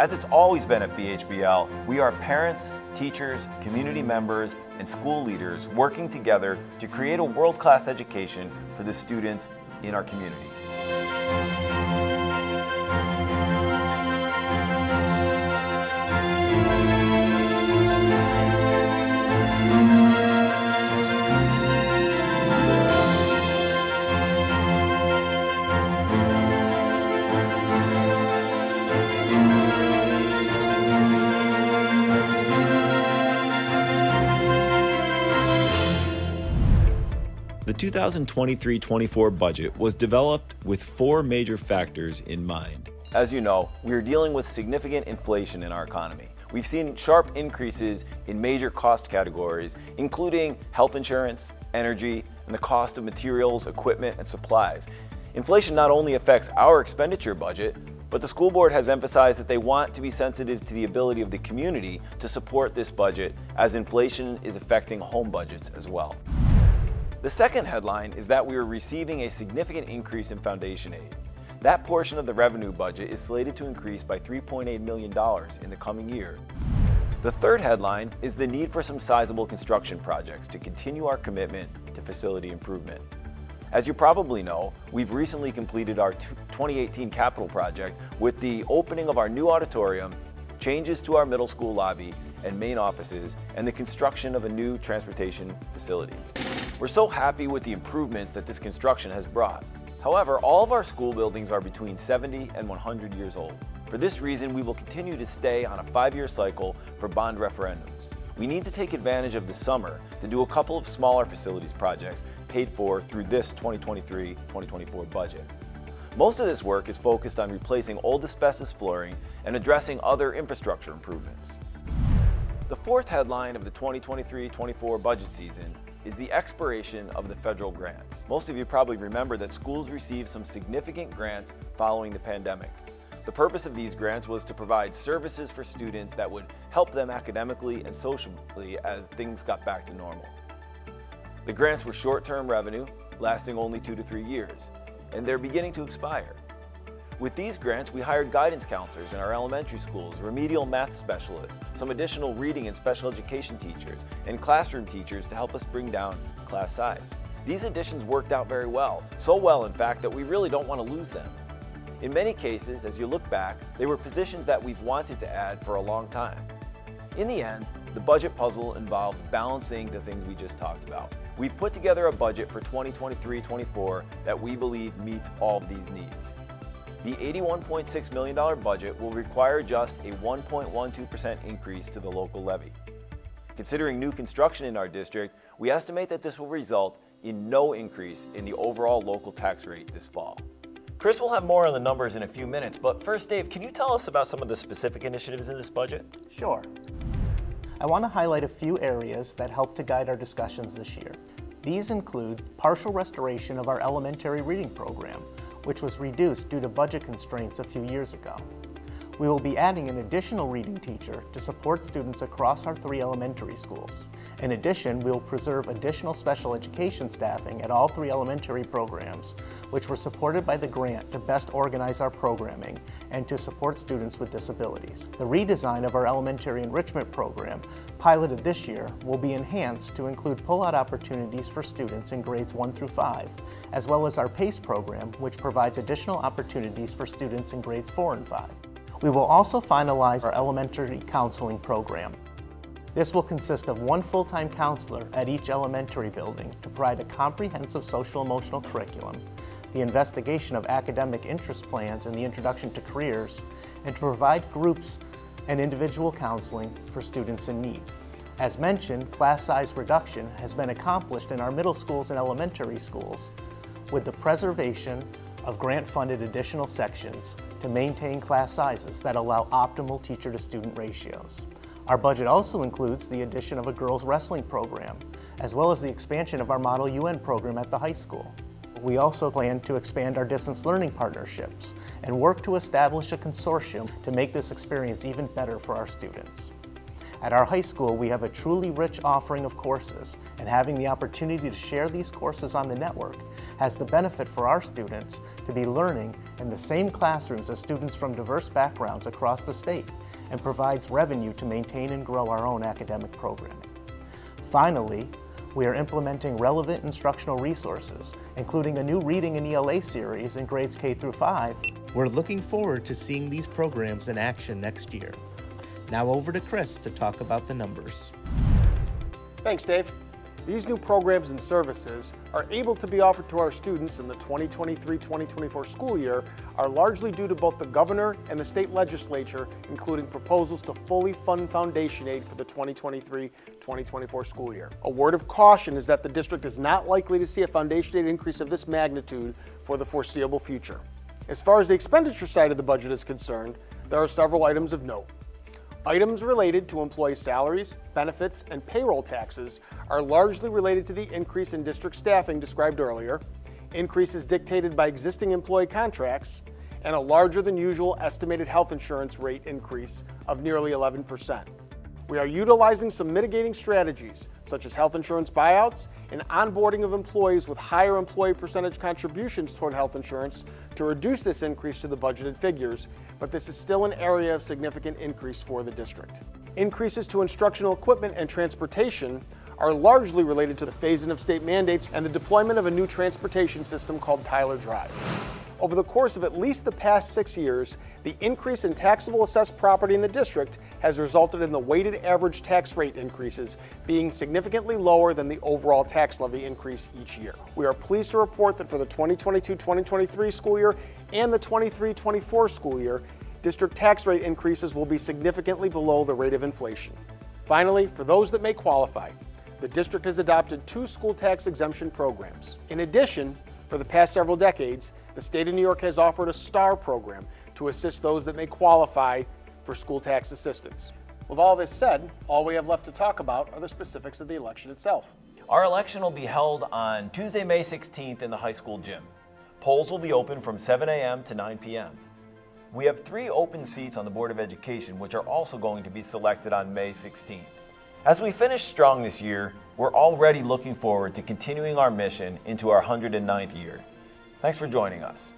As it's always been at BHBL, we are parents, teachers, community members, and school leaders working together to create a world-class education for the students in our community. The 2023-24 budget was developed with 4 major factors in mind. As you know, we are dealing with significant inflation in our economy. We've seen sharp increases in major cost categories, including health insurance, energy, and the cost of materials, equipment, and supplies. Inflation not only affects our expenditure budget, but the school board has emphasized that they want to be sensitive to the ability of the community to support this budget, as inflation is affecting home budgets as well. The second headline is that we are receiving a significant increase in foundation aid. That portion of the revenue budget is slated to increase by $3.8 million in the coming year. The third headline is the need for some sizable construction projects to continue our commitment to facility improvement. As you probably know, we've recently completed our 2018 capital project with the opening of our new auditorium, changes to our middle school lobby and main offices, and the construction of a new transportation facility. We're so happy with the improvements that this construction has brought. However, all of our school buildings are between 70 and 100 years old. For this reason, we will continue to stay on a 5-year cycle for bond referendums. We need to take advantage of the summer to do a couple of smaller facilities projects paid for through this 2023-2024 budget. Most of this work is focused on replacing old asbestos flooring and addressing other infrastructure improvements. The fourth headline of the 2023-24 budget season is the expiration of the federal grants. Most of you probably remember that schools received some significant grants following the pandemic. The purpose of these grants was to provide services for students that would help them academically and socially as things got back to normal. The grants were short-term revenue, lasting only 2 to 3 years, and they're beginning to expire. With these grants, we hired guidance counselors in our elementary schools, remedial math specialists, some additional reading and special education teachers, and classroom teachers to help us bring down class size. These additions worked out very well, so well in fact that we really don't want to lose them. In many cases, as you look back, they were positions that we've wanted to add for a long time. In the end, the budget puzzle involves balancing the things we just talked about. We've put together a budget for 2023-24 that we believe meets all of these needs. The $81.6 million budget will require just a 1.12% increase to the local levy. Considering new construction in our district, we estimate that this will result in no increase in the overall local tax rate this fall. Chris will have more on the numbers in a few minutes, but first, Dave, can you tell us about some of the specific initiatives in this budget? Sure. I want to highlight a few areas that help to guide our discussions this year. These include partial restoration of our elementary reading program, which was reduced due to budget constraints a few years ago. We will be adding an additional reading teacher to support students across our 3 elementary schools. In addition, we will preserve additional special education staffing at all 3 elementary programs, which were supported by the grant to best organize our programming and to support students with disabilities. The redesign of our elementary enrichment program, piloted this year, will be enhanced to include pull-out opportunities for students in grades 1 through 5, as well as our PACE program, which provides additional opportunities for students in grades 4 and 5. We will also finalize our elementary counseling program. This will consist of 1 full-time counselor at each elementary building to provide a comprehensive social-emotional curriculum, the investigation of academic interest plans and the introduction to careers, and to provide groups and individual counseling for students in need. As mentioned, class size reduction has been accomplished in our middle schools and elementary schools with the preservation of grant-funded additional sections to maintain class sizes that allow optimal teacher-to-student ratios. Our budget also includes the addition of a girls' wrestling program, as well as the expansion of our Model UN program at the high school. We also plan to expand our distance learning partnerships and work to establish a consortium to make this experience even better for our students. At our high school, we have a truly rich offering of courses, and having the opportunity to share these courses on the network has the benefit for our students to be learning in the same classrooms as students from diverse backgrounds across the state, and provides revenue to maintain and grow our own academic programming. Finally, we are implementing relevant instructional resources, including a new reading and ELA series in grades K through 5. We're looking forward to seeing these programs in action next year. Now over to Chris to talk about the numbers. Thanks, Dave. These new programs and services are able to be offered to our students in the 2023-2024 school year are largely due to both the governor and the state legislature, including proposals to fully fund foundation aid for the 2023-2024 school year. A word of caution is that the district is not likely to see a foundation aid increase of this magnitude for the foreseeable future. As far as the expenditure side of the budget is concerned, there are several items of note. Items related to employee salaries, benefits, and payroll taxes are largely related to the increase in district staffing described earlier, increases dictated by existing employee contracts, and a larger than usual estimated health insurance rate increase of nearly 11%. We are utilizing some mitigating strategies, such as health insurance buyouts and onboarding of employees with higher employee percentage contributions toward health insurance to reduce this increase to the budgeted figures, but this is still an area of significant increase for the district. Increases to instructional equipment and transportation are largely related to the phase-in of state mandates and the deployment of a new transportation system called Tyler Drive. Over the course of at least the past 6 years, the increase in taxable assessed property in the district has resulted in the weighted average tax rate increases being significantly lower than the overall tax levy increase each year. We are pleased to report that for the 2022-2023 school year and the 23-24 school year, district tax rate increases will be significantly below the rate of inflation. Finally, for those that may qualify, the district has adopted 2 school tax exemption programs. In addition, for the past several decades, the state of New York has offered a STAR program to assist those that may qualify for school tax assistance. With all this said, all we have left to talk about are the specifics of the election itself. Our election will be held on Tuesday, May 16th in the high school gym. Polls will be open from 7 a.m. to 9 p.m. We have 3 open seats on the Board of Education, which are also going to be selected on May 16th. As we finish strong this year, we're already looking forward to continuing our mission into our 109th year. Thanks for joining us.